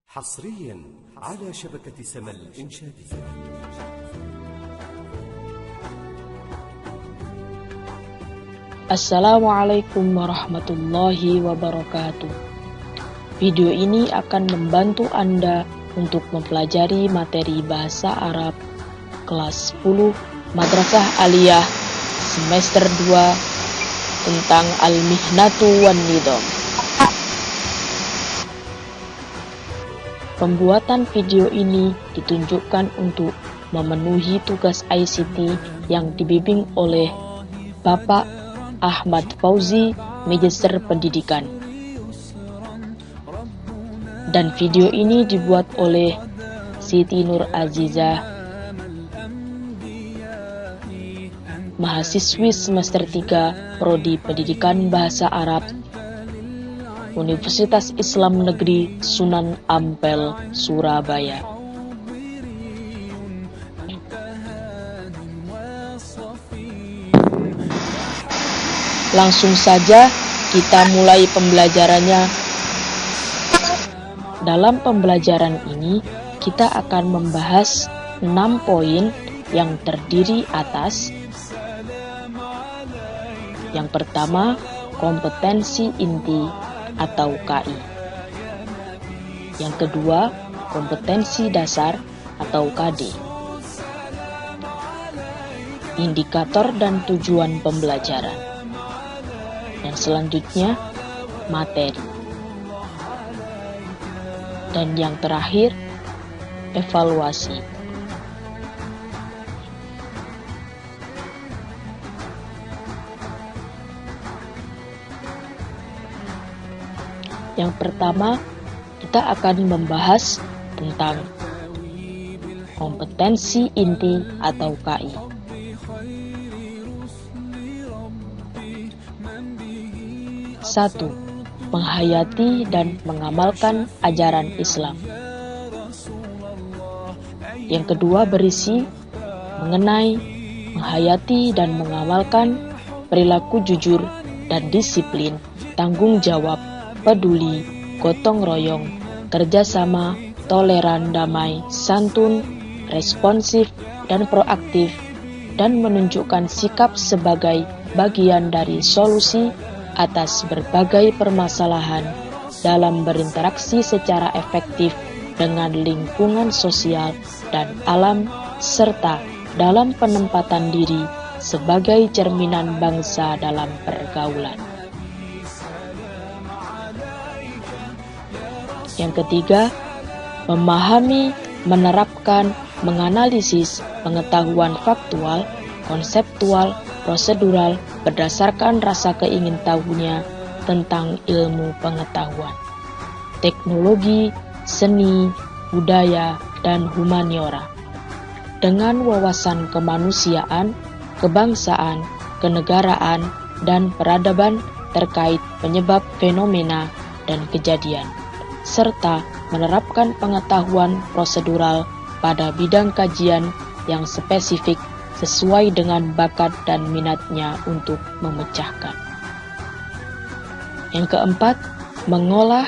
حصريا على شبكة سما الإنشادية. Assalamualaikum warahmatullahi wabarakatuh. Video ini akan membantu Anda untuk mempelajari materi bahasa Arab kelas 10 Madrasah Aliyah semester 2 tentang Al-Mihnatu wan Nidham. Pembuatan video ini ditunjukkan untuk memenuhi tugas ICT yang dibimbing oleh Bapak Ahmad Fauzi, Magister Pendidikan. Dan video ini dibuat oleh Siti Nur Azizah, mahasiswi semester 3 Prodi Pendidikan Bahasa Arab, Universitas Islam Negeri Sunan Ampel, Surabaya. Langsung saja kita mulai pembelajarannya. Dalam pembelajaran ini, kita akan membahas 6 poin yang terdiri atas: yang pertama, kompetensi inti atau KI. Yang kedua, kompetensi dasar atau KD. Indikator dan tujuan pembelajaran. Dan selanjutnya, materi. Dan yang terakhir, evaluasi. Yang pertama, kita akan membahas tentang kompetensi inti atau KI. Satu, menghayati dan mengamalkan ajaran Islam. Yang kedua berisi mengenai menghayati dan mengamalkan perilaku jujur dan disiplin, tanggung jawab, peduli, gotong royong, kerjasama, toleran, damai, santun, responsif, dan proaktif, dan menunjukkan sikap sebagai bagian dari solusi atas berbagai permasalahan dalam berinteraksi secara efektif dengan lingkungan sosial dan alam, serta dalam penempatan diri sebagai cerminan bangsa dalam pergaulan. Yang ketiga, memahami, menerapkan, menganalisis pengetahuan faktual, konseptual, prosedural berdasarkan rasa keingintahuannya tentang ilmu pengetahuan, teknologi, seni, budaya, dan humaniora, dengan wawasan kemanusiaan, kebangsaan, kenegaraan, dan peradaban terkait penyebab fenomena dan kejadian, serta menerapkan pengetahuan prosedural pada bidang kajian yang spesifik sesuai dengan bakat dan minatnya untuk memecahkan. Yang keempat, mengolah,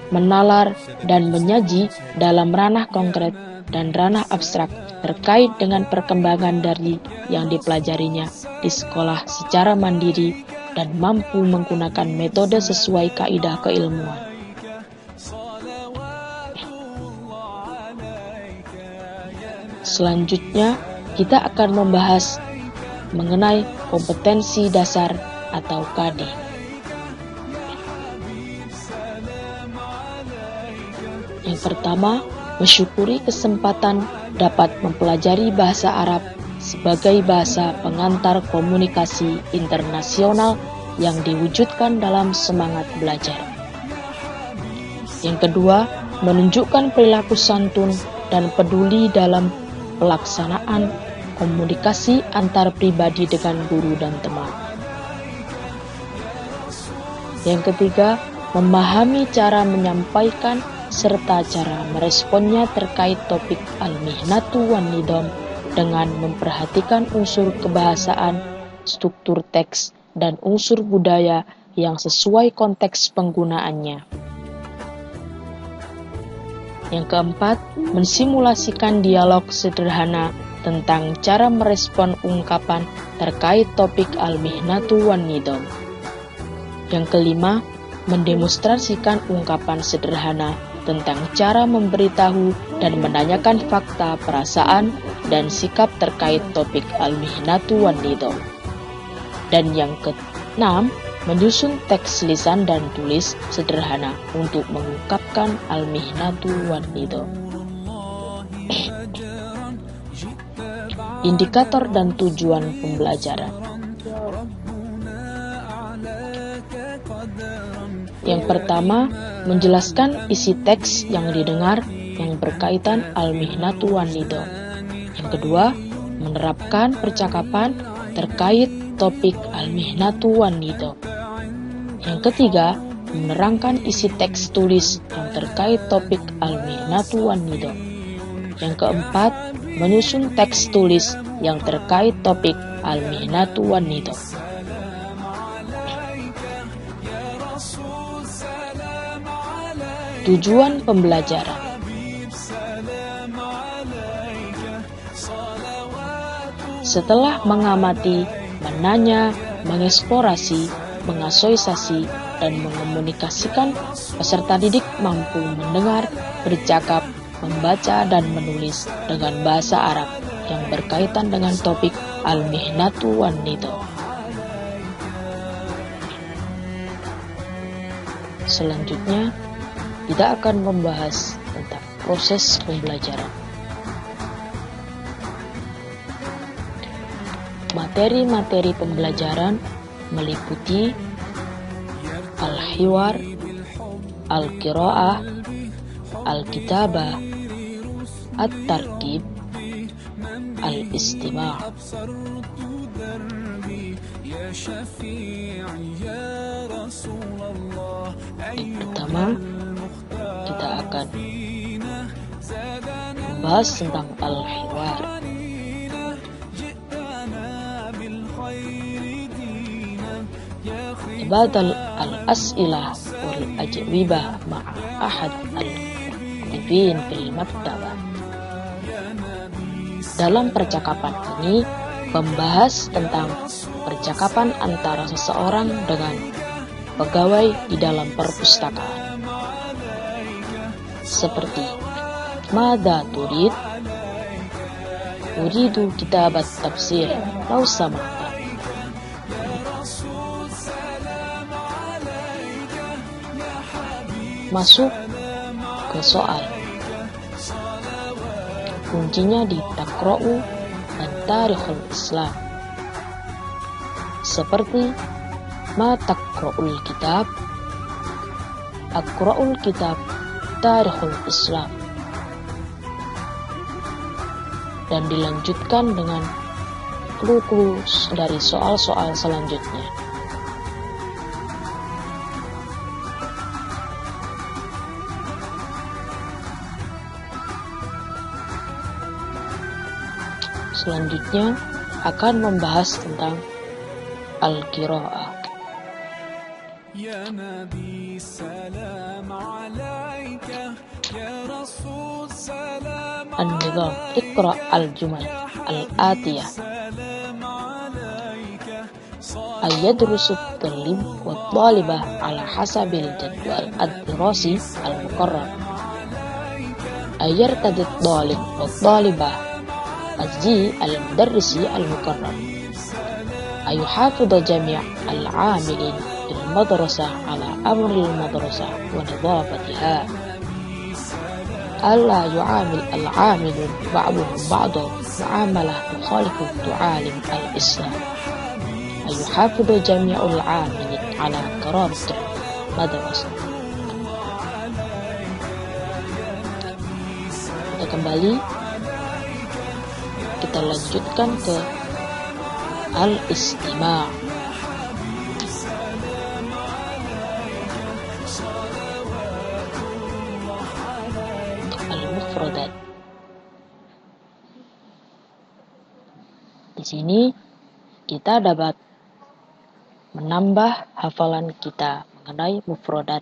menalar, dan menyaji dalam ranah konkret dan ranah abstrak terkait dengan perkembangan dari yang dipelajarinya di sekolah secara mandiri dan mampu menggunakan metode sesuai kaidah keilmuan. Selanjutnya, kita akan membahas mengenai kompetensi dasar atau KD. Yang pertama, mensyukuri kesempatan dapat mempelajari bahasa Arab sebagai bahasa pengantar komunikasi internasional yang diwujudkan dalam semangat belajar. Yang kedua, menunjukkan perilaku santun dan peduli dalam pelaksanaan komunikasi antar pribadi dengan guru dan teman. Yang ketiga, memahami cara menyampaikan serta cara meresponnya terkait topik Al-Mihnatu wan Nidham dengan memperhatikan unsur kebahasaan, struktur teks, dan unsur budaya yang sesuai konteks penggunaannya. Yang keempat, mensimulasikan dialog sederhana tentang cara merespon ungkapan terkait topik al-mihnatu wan nidam. Yang kelima, mendemonstrasikan ungkapan sederhana tentang cara memberitahu dan menanyakan fakta, perasaan, dan sikap terkait topik al-mihnatu wan nidam. Dan yang keenam, menyusun teks lisan dan tulis sederhana untuk mengungkapkan al-mihnatu wan nidam. Indikator dan tujuan pembelajaran. Yang pertama, menjelaskan isi teks yang didengar yang berkaitan al-mihnatu wan nidam. Yang kedua, menerapkan percakapan terkait topik al-mihnatu wan nidam. Yang ketiga, menerangkan isi teks tulis yang terkait topik al-mihnatu wan nidam. Yang keempat, menyusun teks tulis yang terkait topik al-mihnatu wan nidam. Tujuan pembelajaran. Setelah mengamati, menanya, mengeksplorasi, mengasosiasi, dan mengomunikasikan, peserta didik mampu mendengar, bercakap, membaca, dan menulis dengan bahasa Arab yang berkaitan dengan topik al-mihnatu wan nidam. Selanjutnya, kita akan membahas tentang proses pembelajaran. Materi-materi pembelajaran meliputi al-hiwar, al-qiraah, al-kitabah, at-tarkib, al-istima'. Yang pertama, kita akan membahas tentang al-hiwar. Badal al-as'ilah wal ajwibah ma'a ahad al-mudibin fil maktabah. Dalam percakapan ini membahas tentang percakapan antara seseorang dengan pegawai di dalam perpustakaan. Seperti Mada turid? Uridu kitabat tafsir lau samahta. Masuk ke soal. Kuncinya di taqra'u dan tarikhul Islam. Seperti ma taqra'ul kitab? Aqra'ul kitab tarikhul Islam. Dan dilanjutkan dengan clue-clue dari soal-soal selanjutnya. Selanjutnya akan membahas tentang al-qiraah. An-nizam, iqra' al-jumal al-atiyah. Ayyadrusu at-talib wa at-talibah ala hasabil jadwal ad-dirasi al-muqarrar. Ayyartadi at-talib wa at-talibah azzi al-mudarrisi al-muqarrar. Ayuhafidhu jami' al-'amilin fil madrasah ala amri al-madrasah wa nidafatiha. Alla yu'amil al-'amilun ba'duhum ba'dan mu'amalah tukhalifu tu'alim al-Islam. Ayuhafidhu jami'ul 'amilin ala karamatil madrasah. Kita kembali, kita lanjutkan ke al-istima'. Al-mufradat. Di sini kita dapat menambah hafalan kita mengenai mufradat.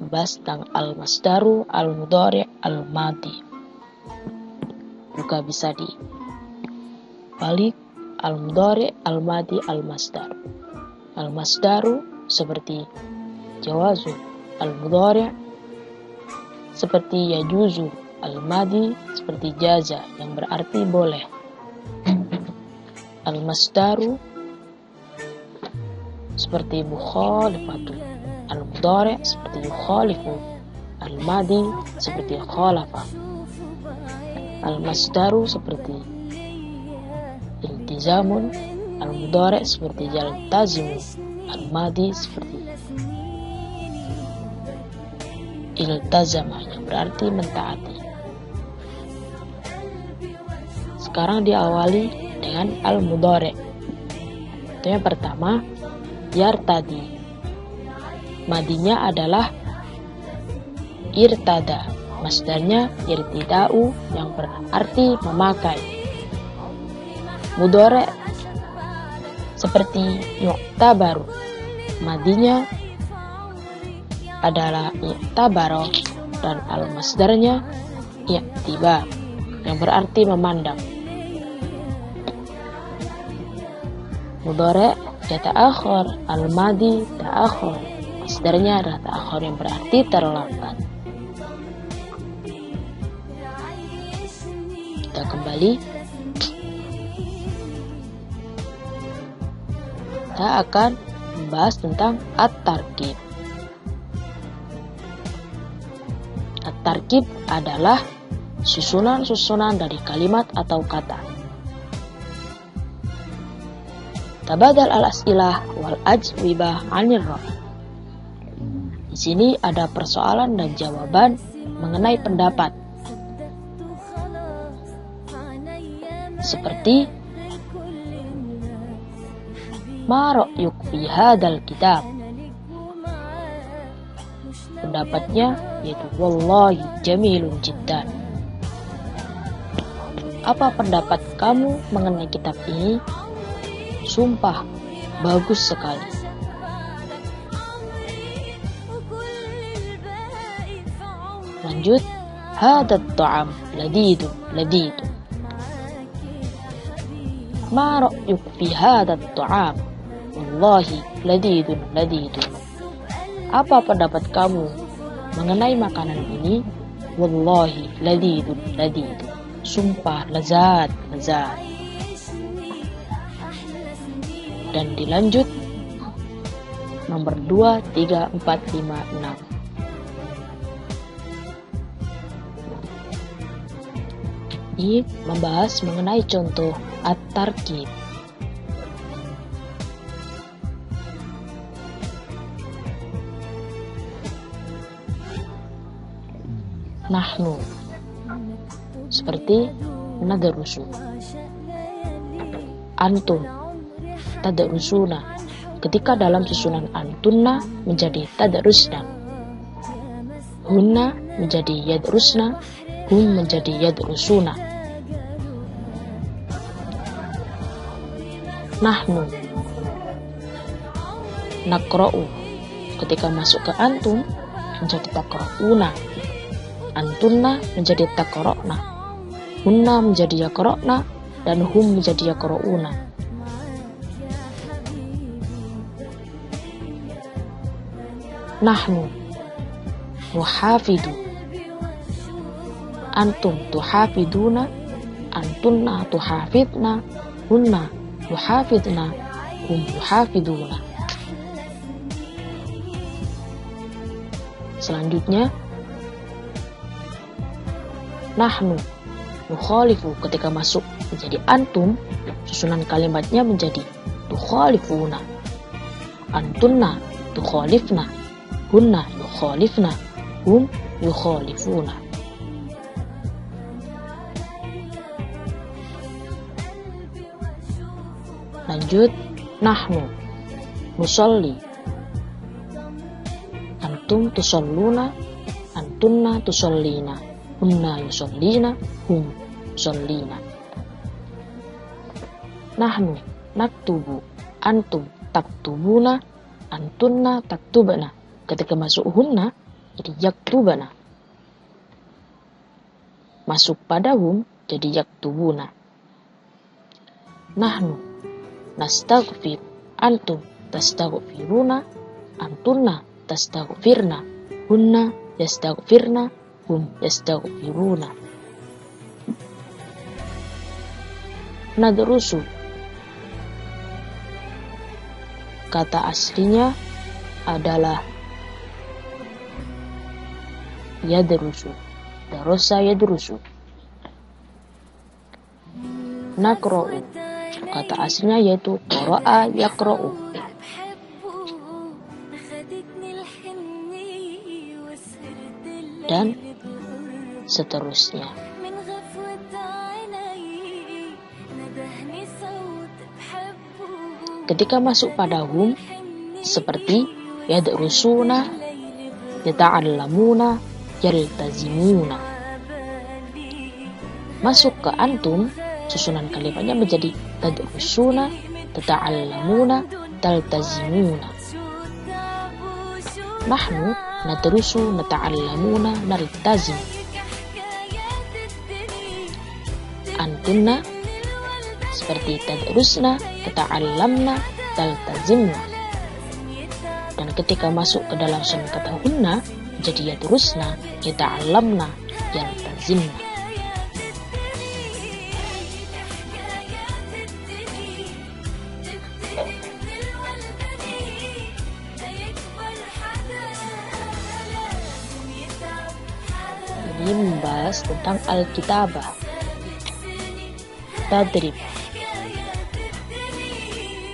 membahas tentang al-masdaru, al-mudhari', al-madi. Juga bisa dibalik al-mudhari', al-madi, al-masdar. Al-masdaru seperti jawazu, al-mudhari' seperti yajuzu, al-madi seperti jaza yang berarti boleh. Al-masdaru seperti mukhalifatu, al-mudhari' seperti yukhalifu, al-madi seperti khalafa. Al-masdaru seperti iltizamun, al-mudhari' seperti yaltazimu, al-madi seperti iltazama yang berarti mentaati. Sekarang diawali dengan al-mudhari'. Itu yang pertama, yartadi. Madinya adalah irtada. Masdarnya irtida'u yang berarti memakai. Mudhari' seperti yu'tabaru. Madinya adalah i'tabaro dan al-masdarnya i'tibar yang berarti memandang. Mudhari' yata'akhir, al-madi ta'akhir. Masdarnya adalah ta'akhir yang berarti terlambat. Kita kembali. Kita akan membahas tentang at-tarkib. At-tarkib adalah susunan-susunan dari kalimat atau kata. Tabadal al-as'ilah wal ajwibah 'anil raf. Di sini ada persoalan dan jawaban mengenai pendapat. Seperti ma ra'yuk fi hadzal kitab. Pendapatnya yaitu wallahi jamilun jiddan. Apa pendapat kamu mengenai kitab ini? Sumpah, bagus sekali. Lanjut, hadat ta'am ladidun ladidun. Ma ra'yuk fi hadat ta'am? Wallahi ladidun ladidun. Apa pendapat kamu mengenai makanan ini? Wallahi ladidun ladidun. Sumpah, lezat, lezat. Dan dilanjut nomor 2, 3, 4, 5, 6. Ini membahas mengenai contoh at-tarkib. Nahnu seperti nadarusu. Antum tadarusuna. Ketika dalam susunan antunna menjadi tadarusna. Hunna menjadi yadrusna. Hum menjadi yadrusuna. Nahnu nakra'u. Ketika masuk ke antum menjadi takra'una. Antunna menjadi takra'na. Hunna menjadi yakra'na. Dan hum menjadi yakra'una. Nahnu nuhafidu. Antum tuhafiduna. Antunna tuhafidna. Hunna yuhafidna. Hum yuhafiduna. Selanjutnya, nahnu nukhalifu. Ketika masuk menjadi antum, susunan kalimatnya menjadi tukhalifuna. Antunna tukhalifna. Hunna yukhalifna. Hum yukhalifuna. Lanjut, nahnu nusalli. Antum tusalluna. Antunna tusallina. Hunna yusallina. Hum yusallina. Nahnu naktubu. Antum taktubuna. Antunna taktubna. Ketika masuk hunna jadi yaktubana. Masuk pada hum jadi yaktubuna. Nahnu nastaghfir, antum tastaghfiruna, antunna tastaghfirna, hunna yastaghfirna, hum yastaghfiruna. Nadrusu, kata aslinya adalah yadrusu, darosa yadrusu. Nakro'u, kata aslinya yaitu qara'a yaqra'u. Dan seterusnya. Ketika masuk pada hum seperti yadrusuna, yata'allamuna, yaltazimuna. Masuk ke antum, susunan kalimatnya menjadi tadrusuna, tata'allamuna, taltazimuna. Nahnu nadrusu, nata'allamuna, naltazim. Antunna seperti tadrusna, tata'allamna, taltazimna. Dan ketika masuk ke dalam susunan kata hunna jadi yadrusna, yata'allamna, yaltazimna. Ini membahas tentang al-kitabah. Tadrib,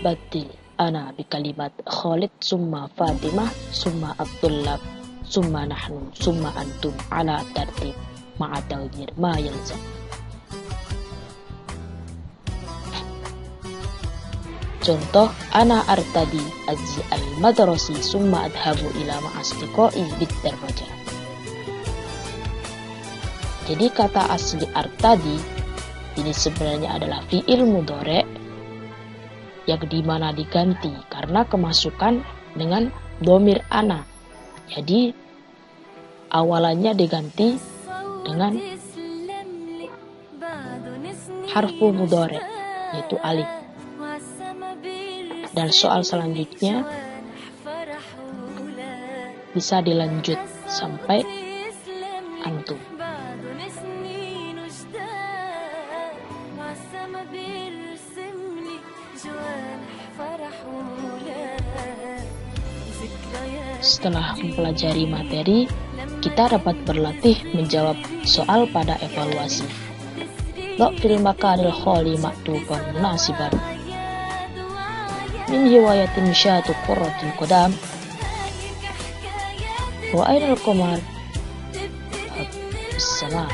badil ana bi kalimat Khalid summa Fatimah summa Abdullah summa nahnu summa antum ala tartib ma'a tawjir ma yalzam. Contoh, ana artadi azzi al-madrasi summa adhabu ila ma'asdiqai bid-darajah. Jadi kata asli artadi ini sebenarnya adalah fi'il mudhari' yang dimana diganti karena kemasukan dengan dhamir ana. Jadi awalannya diganti dengan harfu mudhari' yaitu alif. Dan soal selanjutnya bisa dilanjut sampai antum. Setelah mempelajari materi, kita dapat berlatih menjawab soal pada evaluasi. Fil makanil khali maktufan munasiban. Min riwayatin syatu qurratin qadam. Wa ainal qamar bis-sama.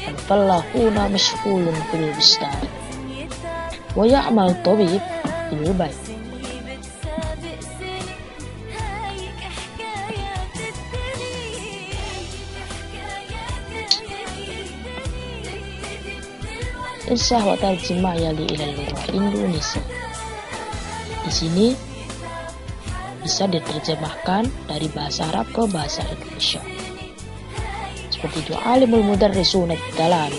Al-fallahuna mashghulun fil bustan. Wa ya'mal tabib fil bayt. Insya wa tarjimah yali ilal lughah Indonesia. Di sini bisa diterjemahkan dari bahasa Arab ke bahasa Indonesia. Seperti itu alimul mudarrisuna dalam.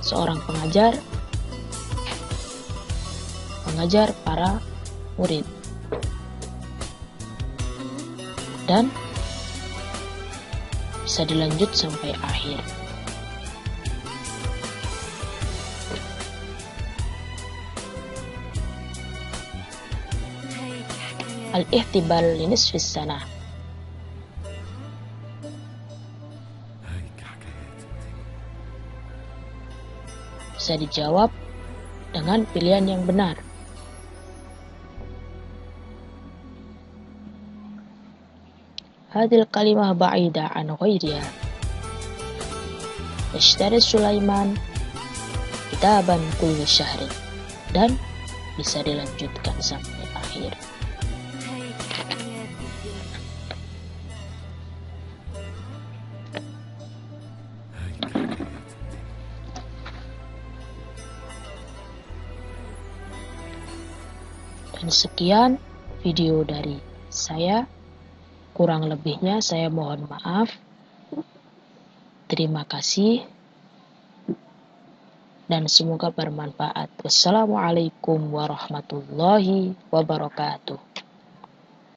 Seorang pengajar mengajar para murid. Dan bisa dilanjut sampai akhir. Al-ihtibal li nisfis sanah. Bisa dijawab dengan pilihan yang benar. Hadil kalimah ba'ida an ghairiha. Yashtari Sulaiman kitaban kulli syahri. Dan bisa dilanjutkan sampai akhir. Dan sekian video dari saya. Kurang lebihnya saya mohon maaf. Terima kasih dan semoga bermanfaat. Wassalamualaikum warahmatullahi wabarakatuh.